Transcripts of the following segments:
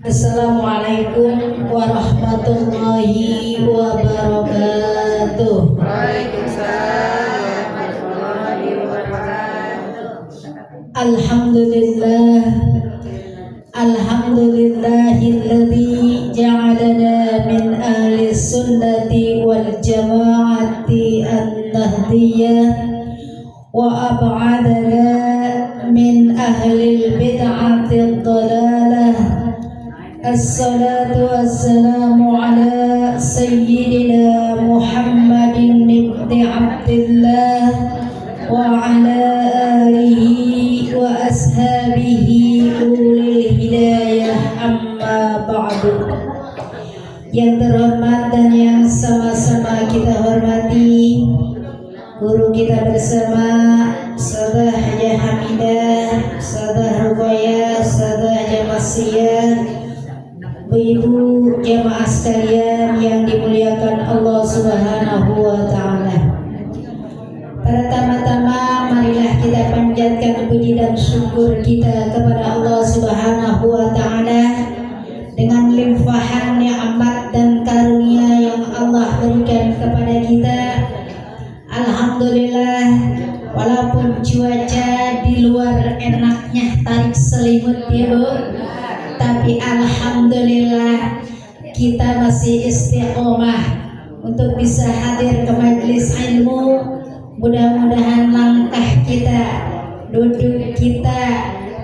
Assalamualaikum warahmatullahi wabarakatuh. Waalaikumsalam warahmatullahi wabarakatuh. Alhamdulillahilladzi ja'alana min ahli sunnati wal jama'ati an-nahdiyah wa ab'adana min ahli bid'ati ad-dalalah. Assalatu wassalamu ala sayyidina Muhammadin ibni Abdillah wa ala alihi wa ashabihi ulil hidayah, amma ba'du. Yang terhormat dan yang sama-sama kita hormati guru kita bersama, Ustazah Hajah Hamidah, Ustazah Ruqayyah, Ustazah Jamasiyah, Ibu jamaah sekalian yang dimuliakan Allah Subhanahu wa Ta'ala. Pertama-tama marilah kita panjatkan puji dan syukur kita kepada Allah Subhanahu wa Ta'ala dengan limpahan nikmat dan karunia yang Allah berikan kepada kita. Alhamdulillah, walaupun cuaca di luar enaknya tarik selimut ya Bu, tapi alhamdulillah kita masih istiqomah untuk bisa hadir ke majelis ilmu. Mudah-mudahan langkah kita, duduk kita,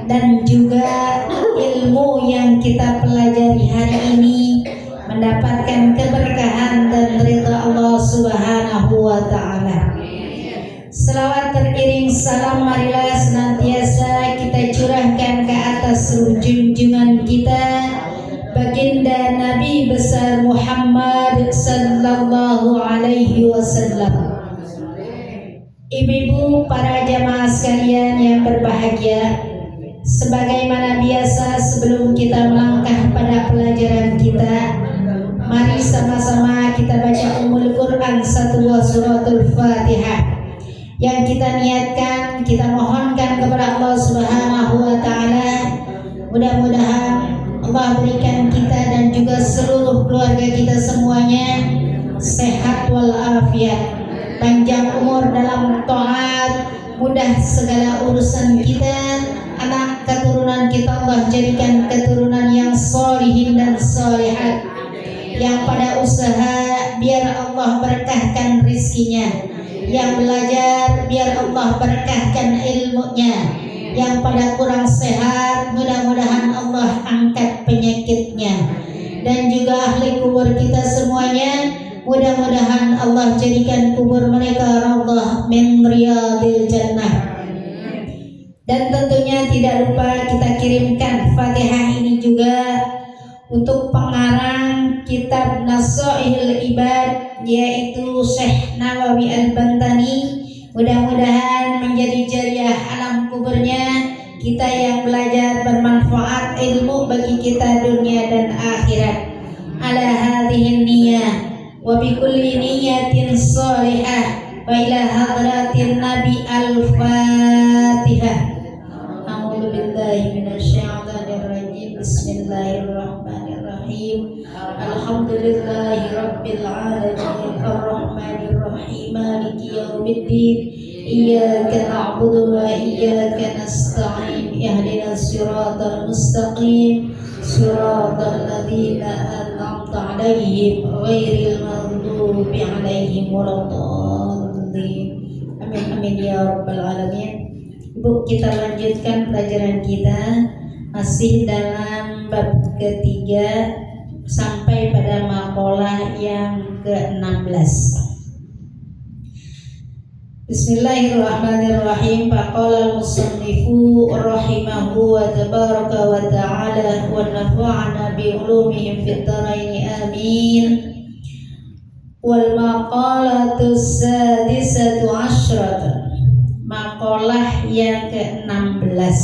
dan juga ilmu yang kita pelajari hari ini mendapatkan keberkahan dan ridha Allah Subhanahu wa Ta'ala. Selawat teriring salam marilah senantiasa kita curahkan ke atas junjungan kita baginda Nabi besar Muhammad sallallahu alaihi wasallam. Ibu-ibu, para jamaah sekalian yang berbahagia, sebagaimana biasa sebelum kita melangkah pada pelajaran kita, mari sama-sama kita baca Ummul Quran 1 suratul Fatihah. Yang kita niatkan, kita mohonkan kepada Allah Subhanahu wa Ta'ala, mudah-mudahan Allah berikan kita dan juga seluruh keluarga kita semuanya sehat walafiat, panjang umur dalam taat, mudah segala urusan kita, anak keturunan kita Allah jadikan keturunan yang solihin dan solihat, yang pada usaha biar Allah berkahkan rizkinya, yang belajar biar Allah berkahkan ilmunya, yang pada kurang sehat mudah-mudahan Allah angkat penyakitnya, dan juga ahli kubur kita semuanya mudah-mudahan Allah jadikan kubur mereka raudhah min riyadil jannah. Dan tentunya tidak lupa kita kirimkan Fatihah ini juga untuk pengarang kitab Nasaihul Ibad, yaitu Syekh Nawawi Al-Bantani. Mudah-mudahan menjadi jariah alam kuburnya, kita yang belajar bermanfaat ilmu bagi kita dunia dan akhirat. Ala hadhihi niyyah wa bi kulli niyyatin shalihah wa ila hadratin Nabi Al-Fatihah. A'udzu billahi minasyaitonir rajim. Bismillahirrahmanirrahim. Alhamdulillahi rabbil alamin arrahmanir rahim maliki yaumiddin. Iyyaka na'budu wa iyyaka nasta'in. Ihdinas siratal mustaqim. Siratal ladzina an'amta 'alaihim ghairil maghdubi 'alaihim waladdallin. Amin amin ya rabbal alamin. Ibu, kita lanjutkan pelajaran kita masih dalam bab ketiga sampai pada maqalah yang ke-16. Bismillahirrahmanirrahim. Faqala al-musannifu rahimahu wa tabaraka wa ta'ala wa nafa'ana bi ulumihim fid dharain amin. Wal maqalatu sadisatu asyrata, maqalah yang ke-16.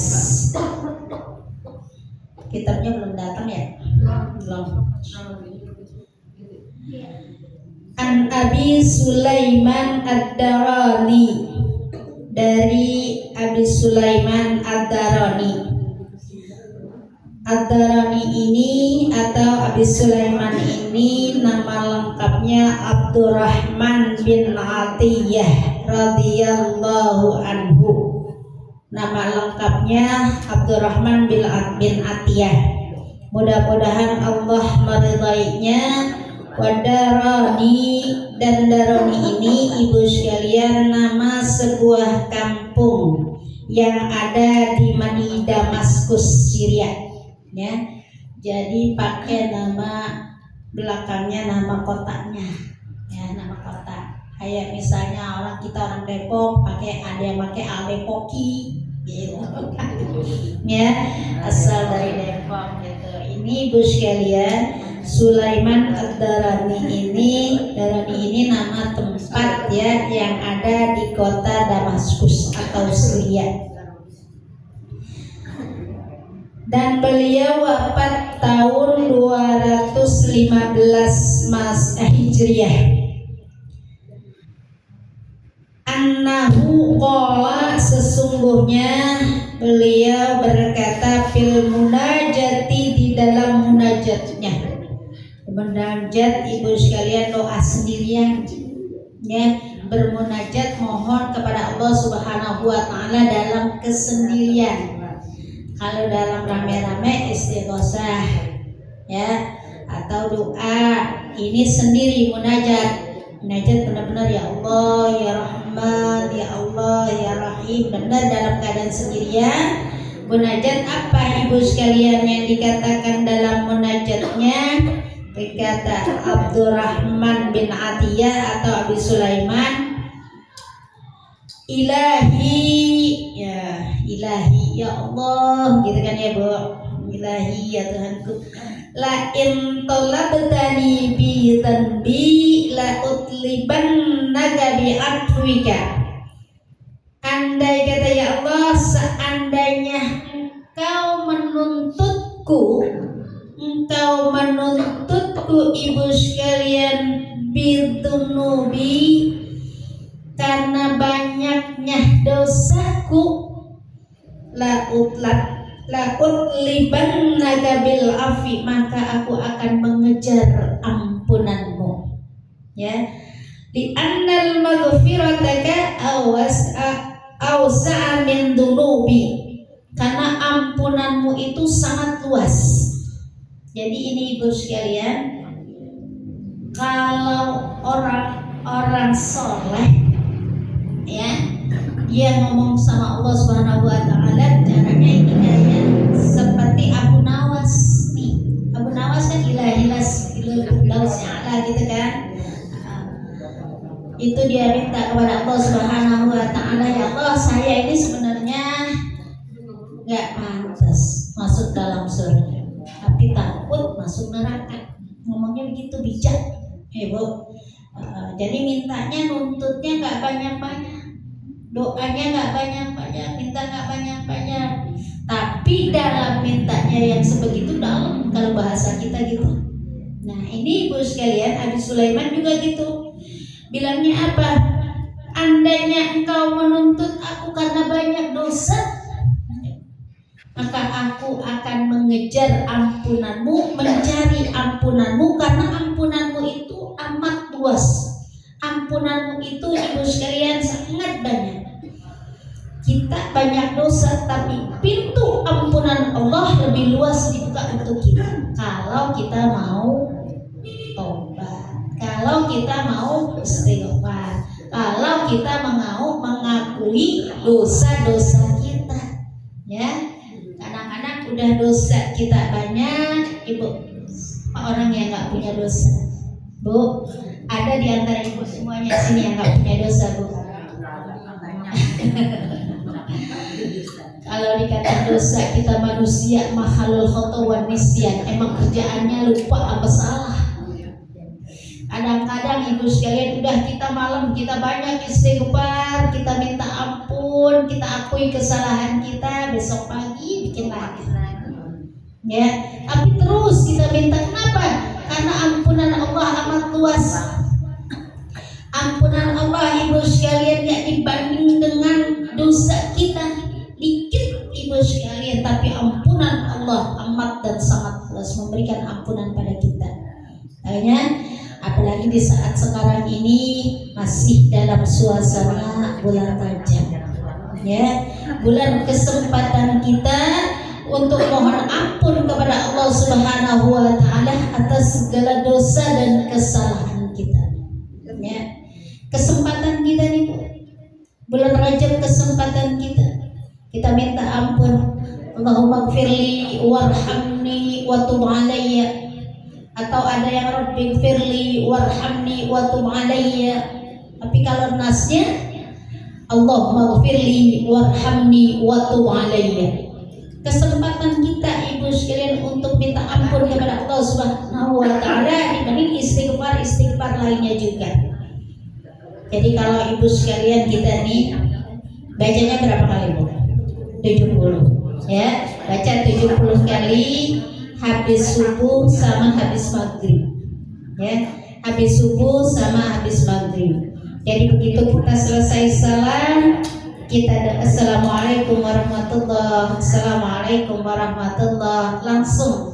Kitabnya belum datang ya? Belum. An Abi Sulaiman Ad-Darani, dari Abi Sulaiman Ad-Darani. Ad-Darani ini atau Abi Sulaiman ini nama lengkapnya Abdurrahman bin Atiyah radhiyallahu anhu. Nama lengkapnya Abdurrahman bin Atiyah. Mudah-mudahan Allah meridainya. Wadarani, dan Darani ini ibu sekalian nama sebuah kampung yang ada di Damaskus, Syria. Ya, jadi pakai nama belakangnya nama kotanya, ya nama kota. Kayak misalnya orang Depok ada yang pakai Aldepoki, gitu. Ya, asal dari Depok gitu. Ini ibu sekalian, Sulaiman Ad-Darani ini nama tempat ya yang ada di kota Damaskus atau Syria. Dan beliau wafat tahun 215 Hijriah. Annahu qala, sesungguhnya beliau berkata fil munajati, di dalam munajatnya. Munajat ibu sekalian doa sendirian ya, bermunajat mohon kepada Allah Subhanahu wa taala dalam kesendirian. Kalau dalam rame-rame istighosah ya, atau doa ini sendiri munajat benar-benar ya Allah ya Rahman ya Allah ya Rahim, benar dalam keadaan sendirian. Munajat apa ibu sekalian yang dikatakan dalam munajatnya? Berkata Abdurrahman bin Atiyah atau Abi Sulaiman, Ilahi ya Allah, gitu kan ya Bu, Ilahi ya Tuhanku, la in talabtani bi tanbi la utliban nagabi atwika. Andai kata ya Allah, seandainya engkau menuntutku ibu sekalian bidunubi, karena banyaknya dosaku, la utliban nagabil afi, maka aku akan mengejar ampunanmu ya. Li annal maghfirataka awsa'a min dunubi, karena ampunanmu itu sangat luas. Jadi ini ibu sekalian, kalau orang soleh ya, dia ngomong sama Allah Subhanahu wa taala, caranya ini kayak seperti Abu Nawas nih. Abu Nawas kan ilahilas ala gitu kan. Itu dia minta kepada Allah Subhanahu wa taala, ya Allah, saya ini sebenarnya enggak pantas masuk dalam surga, tapi takut masuk neraka. Ngomongnya begitu bijak. Bu. Jadi mintanya, nuntutnya nggak banyak-banyak, doanya nggak banyak-banyak, minta nggak banyak-banyak, tapi dalam mintanya yang sebegitu dalam, kalau bahasa kita gitu. Nah ini ibu sekalian, Abi Sulaiman juga gitu, bilangnya apa? Andainya engkau menuntut aku karena banyak dosa, maka aku akan mengejar ampunanmu, mencari ampunanmu, karena ampunanmu itu amat luas. Ampunanmu itu ibu sekalian sangat banyak. Kita banyak dosa, tapi pintu ampunan Allah lebih luas dibuka untuk kita. Kalau kita mau tobat, kalau kita mau istighfar, kalau kita mau mengakui dosa-dosa kita, ya. Kadang-kadang udah dosa kita banyak, ibu, orang yang nggak punya dosa, Bu, ada di antara ibu semuanya sini yang nggak punya dosa, Bu. Kalau dikata dosa, kita manusia mahalul khotow wan nisyan, emang kerjaannya lupa apa salah. Kadang-kadang ibu sekalian, udah kita malam kita banyak istighfar, kita minta ampun, kita akui kesalahan kita, besok pagi bikin lagi. Ya, tapi terus kita minta, kenapa? Karena ampunan Allah amat luas. Ampunan Allah ibu sekalian ya dibanding dengan dosa kita dikit ibu sekalian, tapi ampunan Allah amat dan sangat luas, memberikan ampunan pada kita. Makanya apalagi di saat sekarang ini masih dalam suasana bulan Rajab, ya, bulan kesempatan kita untuk mohon ampun kepada Allah Subhanahu wa taala atas segala dosa dan kesalahan kita. Ya. Kesempatan kita nih Bu. Bulan Rajab kesempatan kita. Kita minta ampun. Allahumma gfirli warhamni wa tub alayya. Atau ada yang Rabbi gfirli warhamni wa tub alayya. Tapi kalau nasnya Allahumma gfirli warhamni wa tub alayya. Kesempatan kita ibu sekalian untuk minta ampun kepada Allah Subhanahu wa taala dibanding istighfar lainnya juga. Jadi kalau ibu sekalian kita nih bacanya berapa kali Bu? 70 ya. Baca 70 kali habis subuh sama habis maghrib. Ya, habis subuh sama habis maghrib. Jadi begitu kita selesai salam kita assalamualaikum warahmatullah, assalamualaikum warahmatullah, langsung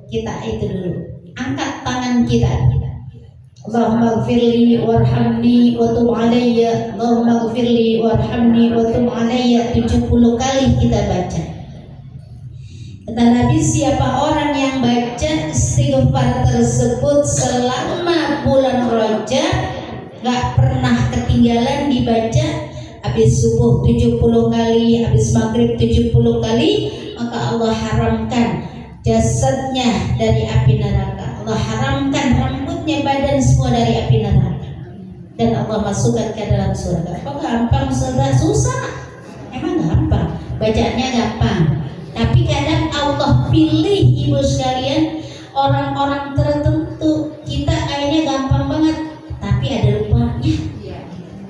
kita itu dulu angkat tangan kita, Allahumma gfirli warhamni wa tub alayya, Allahumma gfirli warhamni wa tub alayya 70 kali kita baca. Kata Nabi, siapa orang yang baca istighfar tersebut selama bulan Rajab gak pernah ketinggalan dibaca, habis subuh 70 kali, habis maghrib 70 kali, maka Allah haramkan jasadnya dari api neraka. Allah haramkan rambutnya, badan semua dari api neraka. Dan Allah masukkan ke dalam surga. Apa gampang surga? Susah. Emang gampang? Bacaannya gampang. Tapi kadang Allah pilih ibu sekalian orang-orang tertentu. Kita kayaknya gampang banget, tapi ada lupanya.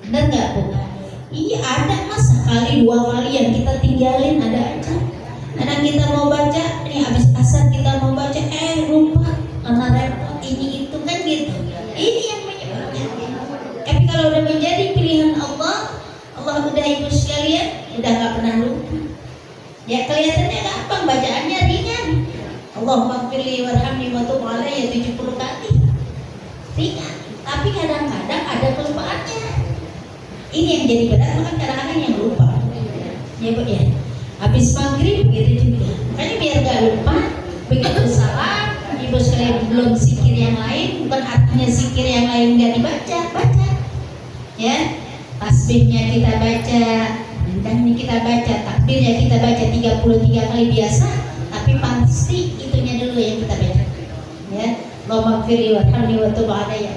Benar nggak Bu? Iya ada, masa kali 2 kali yang kita tinggalin ada aja. Kadang kita mau baca, ini habis asar kita mau baca, lupa karena repot ini itu kan gitu. Ini yang menyebabkan. Tapi kalau udah menjadi pilihan Allah, Allah udah ibu sekalian, udah nggak pernah lupa. Ya kelihatannya gampang, bacaannya ringan. Allahumma gfirli warhamni wa tub alayya 70 kali. Ringan, tapi kadang-kadang ada kelupaannya. Ini yang jadi berat, maka kadang-kadang yang lupa. Ya Bu ya. Habis maghrib gitu juga. Makanya biar gak lupa, begitu salam, ibu sekalian belum zikir yang lain, bukan artinya zikir yang lain gak dibaca, baca. Ya, tasbihnya kita baca, bintangnya kita baca, takbirnya kita baca 33 kali biasa, tapi pasti itunya dulu yang kita baca. Ya, Allahumma gfirli warhamni wa tub alayya.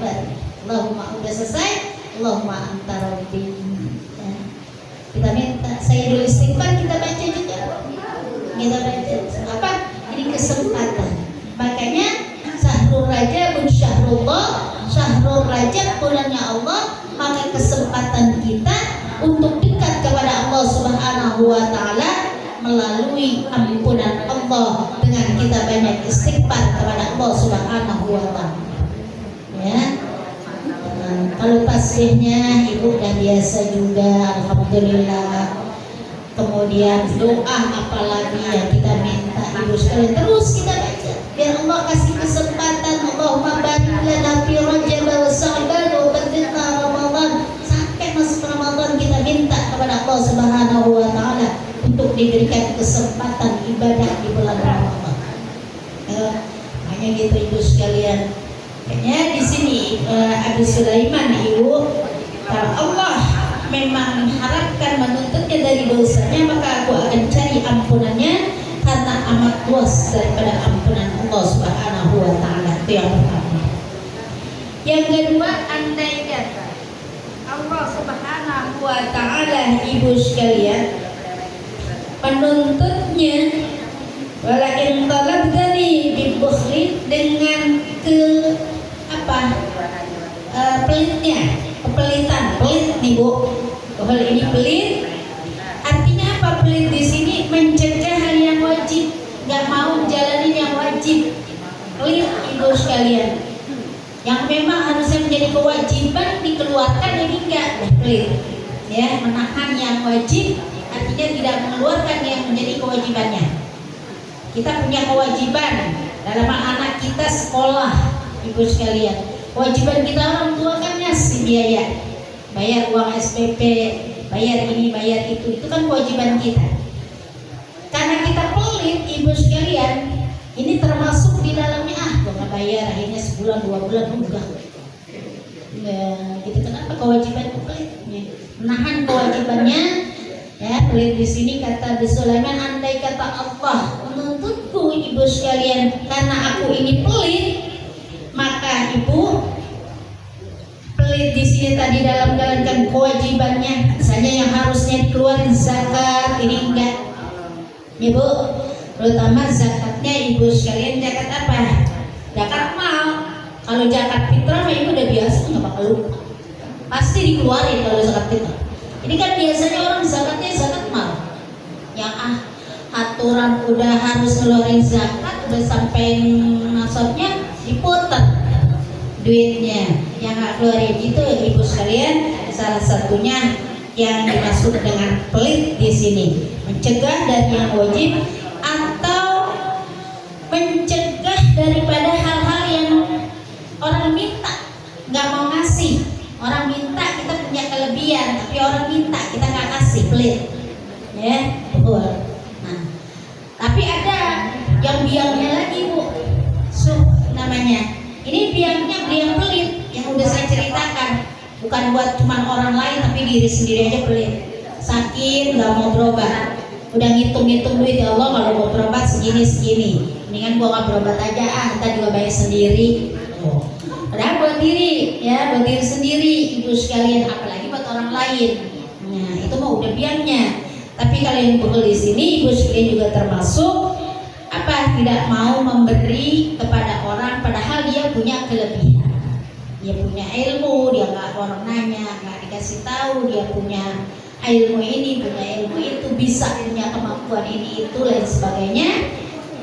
Allahumma udah selesai. Allahumma anta rabbi. Ya. Kita minta, saya dulu istighfar, kita baca juga. Kita baca apa? Ini kesempatan. Makanya Syahrul Rajab syahrullah, Syahrul Rajab bulannya Allah, maka kesempatan kita untuk dekat kepada Allah Subhanahu wa taala melalui ampunan Allah dengan kita banyak istighfar kepada Allah Subhanahu wa taala. Ya. Kalau tasbihnya ibu udah biasa juga, alhamdulillah. Kemudian doa apalagi yang kita minta ibu sekalian terus kita baca. Biar Allah kasih kesempatan. Allahumma barik lana fi Rajab wa Sya'ban wa ballighna Ramadan. Sampai masuk Ramadan kita minta kepada Allah Subhanahu wa taala untuk diberikan kesempatan ibadah di bulan Ramadan. Hanya gitu ibu sekalian. Kayaknya di sini Abi Sulaiman ibu, kalau Allah memang mengharapkan menuntutnya dari dosanya, maka aku akan cari ampunannya karena amat luas daripada ampunan Allah Subhanahu wa taala. Itu yang pertama. Yang kedua, andai kata Allah Subhanahu wa taala ibu sekalian menuntutnya wala in talabtani bibukhli dengan pelitnya, kepelitan, pelit nih Bu. Hal ini pelit. Artinya apa pelit di sini? Mencegah hal yang wajib, nggak mau jalanin yang wajib. Pelit ibu sekalian. Yang memang harusnya menjadi kewajiban dikeluarkan, ini enggak, pelit. Ya, menahan yang wajib artinya tidak mengeluarkan yang menjadi kewajibannya. Kita punya kewajiban dalam anak kita sekolah, ibu sekalian. Kewajiban kita orang tua kan ngasih biaya, bayar uang SPP, bayar ini, bayar itu kan kewajiban kita. Karena kita pelit, ibu sekalian, ini termasuk di dalamnya gua nggak bayar, akhirnya sebulan 2 bulan enggak. Gitu. Kenapa kewajiban pelitnya? Menahan kewajibannya. Ya, pelit di sini kata Nabi Sulaiman, andai kata Allah menuntutku ibu sekalian karena aku ini pelit, maka ibu pelit di sini tadi dalam menjalankan kewajibannya, misalnya yang harusnya dikeluarin zakat, ini enggak. Ibu, terutama zakatnya ibu sekalian, zakat apa? Zakat mal. Kalau zakat fitrah ibu udah biasa nggak bakal lupa, pasti dikeluarin kalau zakat fitrah. Ini kan biasanya orang zakatnya zakat mal, yang aturan udah harus ngeluarin zakat, udah sampai nasabnya diputar duitnya, yang nggak keluarin itu ibu sekalian. Salah satunya yang dimaksud dengan pelit di sini, mencegah dari yang wajib atau mencegah daripada hal-hal yang orang minta nggak mau ngasih. Orang minta kita punya kelebihan, tapi orang minta kita nggak kasih, pelit, ya betul. Nah, tapi ada yang biangnya lagi bu, namanya. Ini biangnya biang pelit yang udah saya ceritakan, bukan buat cuman orang lain, tapi diri sendiri aja pelit. Sakit nggak mau berobat, udah ngitung-ngitung duit, ya Allah kalau mau berobat segini, mendingan gua nggak berobat aja, ntar juga bayar sendiri. Padahal buat diri, ya buat diri sendiri ibu sekalian, apalagi buat orang lain. Nah itu mah udah biangnya. Tapi kalau yang betul di sini ibu sekalian juga termasuk apa? Tidak mau memberi kepada orang, padahal dia punya kelebihan, dia punya ilmu, dia nggak orang nanya, nggak dikasih tahu, dia punya ilmu ini, punya ilmu itu, bisa punya kemampuan ini itu lain sebagainya.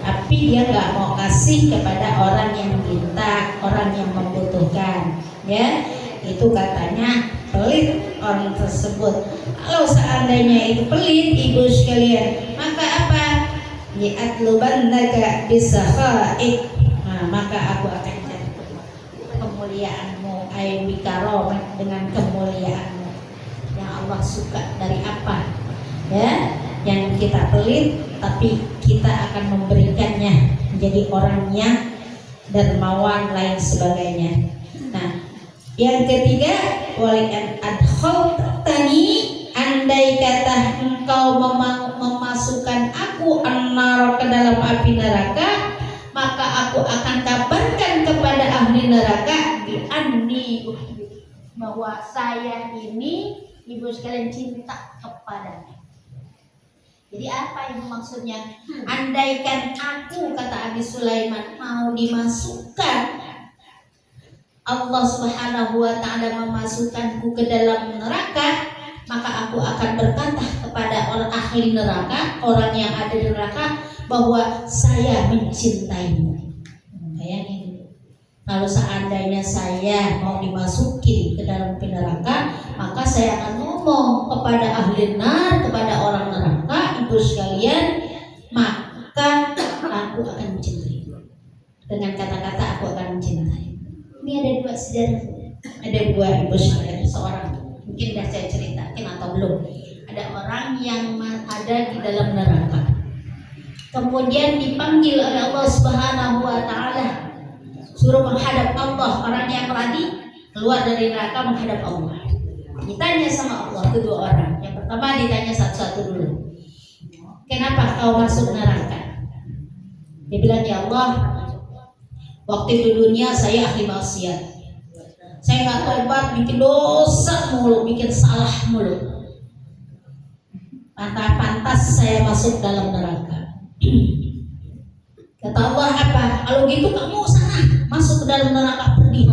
Tapi dia nggak mau kasih kepada orang yang minta, orang yang membutuhkan, ya itu katanya pelit orang tersebut. Kalau seandainya itu pelit ibu sekalian, maka apa? Ya'atlubannaka bisakhaik, nah, maka aku akan cari kemuliaanmu, ay bikaromat, dengan kemuliaanmu yang Allah suka. Dari apa? Ya, yang kita pelit tapi kita akan memberikannya, menjadi orang yang dermawan lain sebagainya. Nah, yang ketiga, walian adkhaltani, andai kata engkau memasukkan aku annar ke dalam api neraka, maka aku akan kabarkan kepada ahli neraka bi anni, bahwa saya ini ibu sekalian cinta kepadanya. Jadi apa yang maksudnya? Andaikan aku, kata Nabi Sulaiman, mau dimasukkan, Allah Subhanahu wa ta'ala memasukkanku ke dalam neraka, maka aku akan berkata kepada orang ahli neraka, orang yang ada di neraka, bahwa saya mencintaimu. Bayangin, kalau seandainya saya mau dimasukin ke dalam neraka, maka saya akan ngomong kepada ahli neraka, kepada orang neraka, ibu sekalian, maka aku akan mencintai. Dengan kata-kata aku akan mencintai. Ini ada dua sejarah, ada dua ibu sekalian. Seorang, mungkin sudah saya ceritakan atau belum, ada orang yang ada di dalam neraka, kemudian dipanggil oleh Allah Subhanahu wa ta'ala, suruh menghadap Allah. Orang yang tadi keluar dari neraka menghadap Allah, ditanya sama Allah kedua orang. Yang pertama ditanya satu-satu dulu, kenapa kau masuk neraka? Dia bilang, ya Allah, waktu di dunia saya ahli maksiat, saya nggak tobat, bikin dosa mulu, bikin salah mulu, pantas saya masuk dalam neraka. Kata Allah, apa? Kalau gitu kamu sana masuk ke dalam neraka, pergi.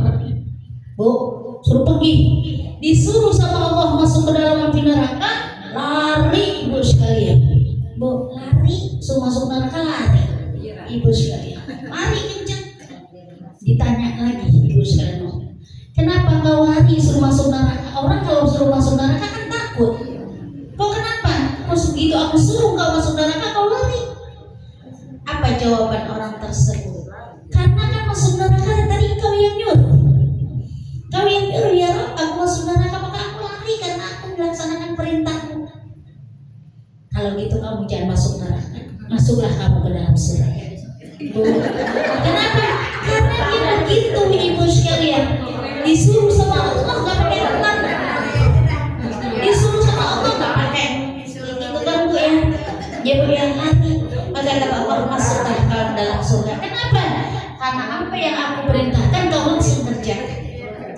Bu, suruh pergi. Disuruh sama Allah masuk ke dalam api neraka, lari ibu sekalian. Bu, lari, suruh masuk neraka, lari ibu sekalian, lari kenceng. Ditanya lagi ibu sekalian, kenapa kau lari suruh masuk neraka? Orang kalau suruh masuk neraka kan takut. Kau kenapa? Kau begitu aku suruh kau masuk neraka kau lari. Apa jawaban orang tersebut? Karena kan masuk neraka tadi kau yang nyuruh. Kau yang nyuruh, ya Rabb, aku masuk neraka, maka aku lari karena aku melaksanakan perintahmu. Kalau gitu kamu jangan masuk neraka, masuklah kamu ke dalam surga. Kenapa? Karena dia begitu, ibu sekalian, disuruh sama Allah nggak pakai renang, disuruh sama Allah nggak pakai itu kan bu ya, dia bu yang hati, maka kata Allah masuklah kau dalam surga. Kenapa? Karena apa yang aku perintahkan kau langsung kerjakan.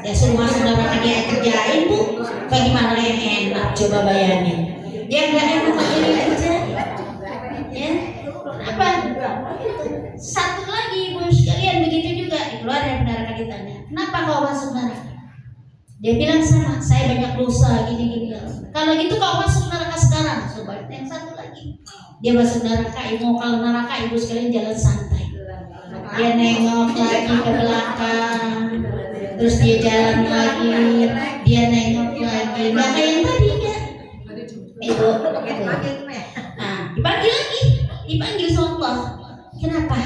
Ya suruh masuk neraka dia kerjain bu, bagaimana yang enak coba bayangin. Yang nggak enak dia kerjain, ya. Apa? Satu lagi ibu sekalian begitu juga keluar dari neraka ditanya, kenapa kau masuk neraka? Dia bilang sama, saya banyak dosa gini-gini. Kalau gitu kau masuk neraka sekarang. Coba yang satu lagi, dia masuk neraka, kalau neraka ibu sekalian jalan santai. Dia nengok lagi ke belakang, terus dia jalan lagi, dia nengok lagi, nggak kayak yang tadi kan? Ibu, nah dipanggil lagi, dipanggil sama Allah. Kenapa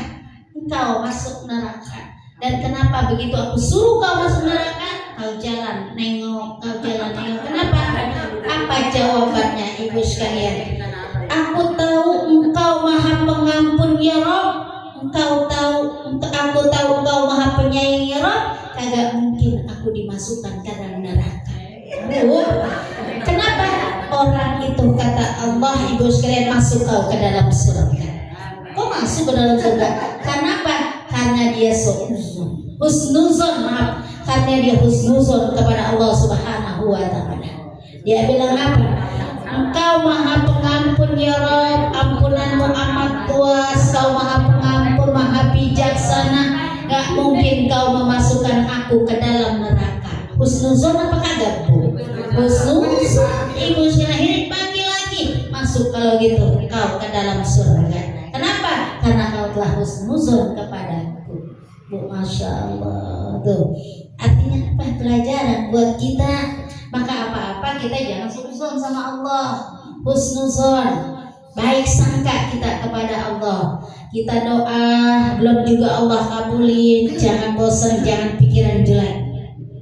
engkau masuk neraka? Dan kenapa begitu aku suruh kau masuk neraka, kau jalan nengok, kau jalan nengok? Kenapa? Apa jawabannya ibu sekalian? Aku tahu engkau maha pengampun ya Rabb. Aku tahu engkau maha penyayang ya Rabb. Kagak mungkin aku dimasukkan ke dalam neraka. Kenapa? Orang itu kata Allah ibu sekalian masuk kau ke dalam surga. Kok masuk ke dalam surga? Kenapa? Karena dia husnuzon, maaf, karena dia husnuzon kepada Allah Subhanahu wa Ta'ala. Dia bilang apa? Engkau maha pengampun ya Rabb, ampunanmu amat luas, kau maha pengampun, maha bijaksana, gak mungkin kau memasukkan aku ke dalam neraka. Husnuzon apa kagak bu? Husnuzon. Ibu sekalian panggil lagi, masuk kalau gitu kau ke dalam surga. Kenapa? Karena kau telah husnuzon kepadaku. Bu, masya Allah tuh. Artinya apa? Pelajaran buat kita. Maka apa-apa kita jangan husnuzon sama Allah. Husnuzon, baik sangka kita kepada Allah. Kita doa belum juga Allah kabulin. Jangan bosan, jangan pikiran jelek.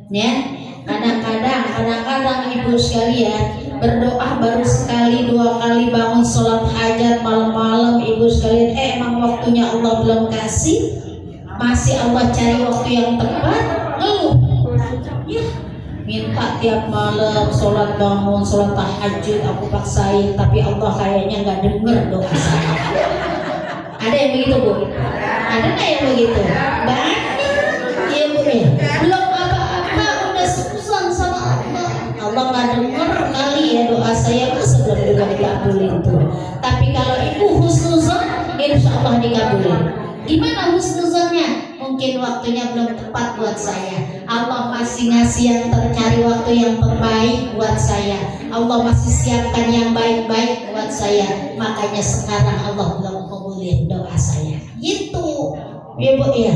Ya, kadang-kadang ibu sekalian berdoa baru sekali dua kali bangun sholat hajat malam-malam ibu sekalian, emang waktunya Allah belum kasih, masih Allah cari waktu yang tepat, ngeluh ya, minta tiap malam sholat bangun sholat tahajud aku paksain, tapi Allah kayaknya nggak denger doa saya. Ada yang begitu bu? Ada nggak yang begitu? Banyak ya bu ya, belum apa-apa udah susah sama Allah. Allah nggak denger kali ya doa saya, masa belum juga dikabulin tuh. Tapi kalau ibu husnuzon, insya Allah dikabulin. Gimana husnuzonnya? Mungkin waktunya belum tepat buat saya. Allah masih ngasih yang tercari waktu yang terbaik buat saya. Allah masih siapkan yang baik-baik buat saya. Makanya sekarang Allah belum kabulin doa saya. Gitu, ibu ya.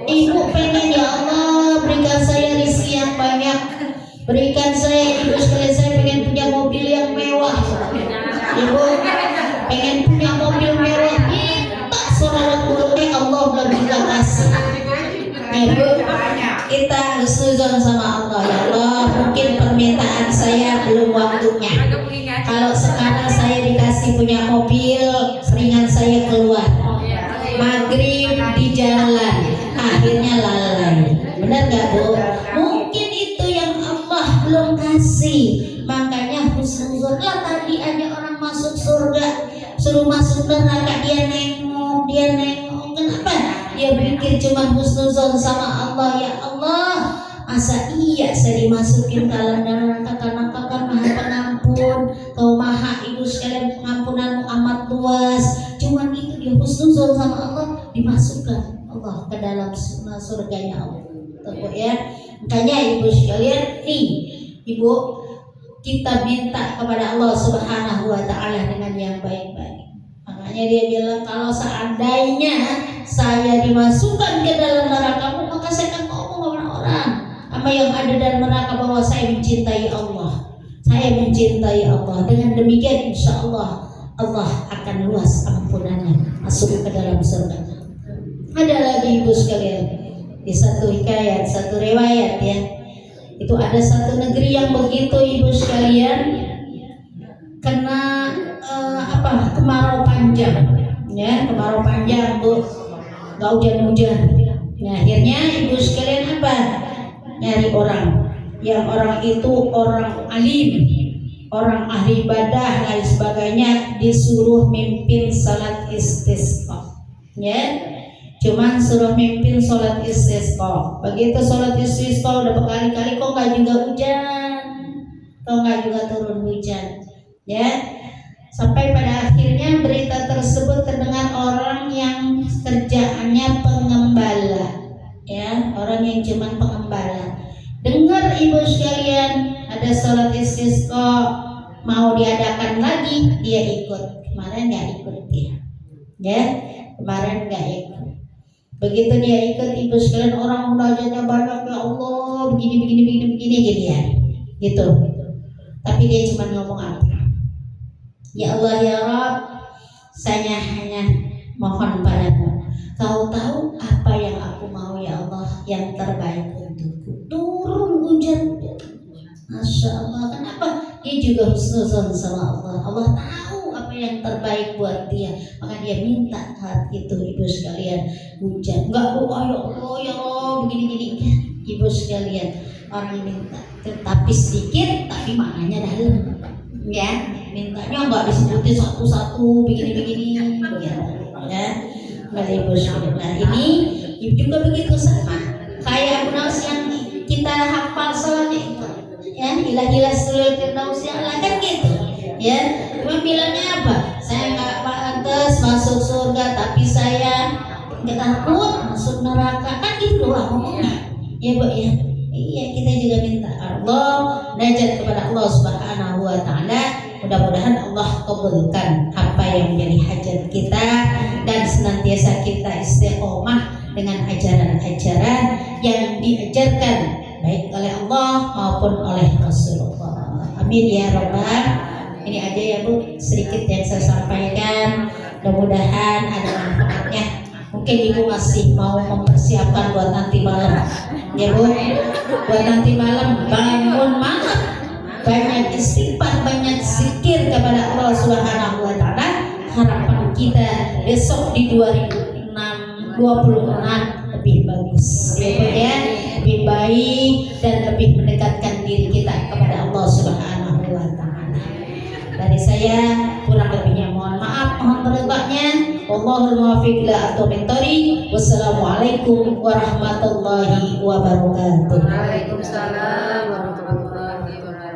Ibu pengen ya Allah berikan saya rezeki yang banyak. Berikan saya, ibu sekalian, saya pengen punya mobil yang mewah. Ibu pengen punya mobil mewah. Minta sholawat dulu, Allah belum juga kasih. Ibu, kita husnuzon sama Allah. Ya Allah, mungkin permintaan saya belum waktunya. Kalau sekarang saya dikasih punya mobil, seringan saya keluar. Maghrib di jalan, akhirnya lalai. Benar gak bu? Mungkin itu yang Allah belum kasih. Makanya husnuzon lah. Tadi ada orang masuk surga, suruh masuk neraka, dia nengok. Kenapa? Dia pikir cuma husnuzon sama Allah. Ya Allah, masa iya saya dimasukin ke dalam neraka? Karena kau kan maha pengampun, kau maha ibu sekalian, pengampunanmu amat luas. Cuman itu dia husnuzon sama Allah, dimasukkan Allah ke dalam surganya Allah. Tuh ya. Makanya ibu sekalian, nih ibu, kita minta kepada Allah Subhanahu wa Ta'ala dengan yang baik-baik. Makanya dia bilang, kalau seandainya saya dimasukkan ke dalam neraka, maka saya akan ngomong sama orang apa yang ada dalam neraka bahwa saya mencintai Allah. Saya mencintai Allah. Dengan demikian insya Allah Allah akan luas ampunannya, masuk ke dalam surga. ibu sekalian, di satu hikayat, satu riwayat ya, itu ada satu negeri yang begitu ibu sekalian kena kemarau panjang ya, kemarau panjang bu, nggak hujan-hujan. Nah akhirnya ibu sekalian nyari orang yang orang itu orang alim, orang ahli ibadah lain sebagainya, disuruh mimpin salat istisqa ya, cuman suruh mimpin salat istisqa. Begitu salat istisqa udah berkali-kali kok nggak juga hujan, kok nggak juga turun hujan ya, sampai pada akhirnya berita tersebut terdengar orang yang kerjaannya pengembala ya, orang yang cuman pengembala. Dengar ibu sekalian, ada sholat istisqa mau diadakan lagi, dia ikut. Kemarin nggak ikut dia, ya kemarin nggak ikut. Begitu dia ikut ibu sekalian, orang munajatnya banyak, ya Allah begini gitu ya, gitu. Tapi dia cuma ngomong apa? Ya Allah ya Rabb, saya hanya mohon padamu, kau tahu apa yang aku mau ya Allah, yang terbaik untukku. Turun hujan, Masya Allah. Kenapa? Dia juga husnuzon sama Allah. Allah tahu apa yang terbaik buat dia, maka dia minta saat itu ibu sekalian hujan. Enggak doa ya Allah ya Allah begini ibu sekalian, orang minta tapi sedikit tapi maknanya dalam ya, mintanya enggak disebutin satu-satu begini ya ibu sekalian. Nah ini juga begitu sama kayak Abu Nawas yang kita hafal sholatnya itu ya, ilah seluruh firdaus yang kan gitu ya, cuma bilangnya apa, saya nggak pantas masuk surga tapi saya nggak takut masuk neraka, kan gitu doang ngomongnya ya bu ya. Iya, kita juga minta Allah najat kepada Allah Subhanahu wa taala. Mudah-mudahan Allah kabulkan apa yang menjadi hajat kita dan senantiasa kita istiqomah dengan ajaran-ajaran yang diajarkan baik oleh Allah maupun oleh Rasulullah. Amin ya rabbal. Ini aja ya bu, sedikit yang saya sampaikan. Mudah-mudahan ada manfaatnya. Mungkin ibu masih mau mempersiapkan buat nanti malam, ya bu. Buat nanti malam bangun malam, banyak istighfar, banyak zikir kepada Allah Subhanahu wa taala. Harapan kita besok di 2026 lebih bagus ya, lebih baik dan lebih mendekatkan diri kita kepada Allah Subhanahu wa taala. Dari saya kurang lebihnya mohon maaf, mohon berbaknya. Wallahul muwaffiq ila aqwamit thoriq. Wassalamualaikum warahmatullahi wabarakatuh.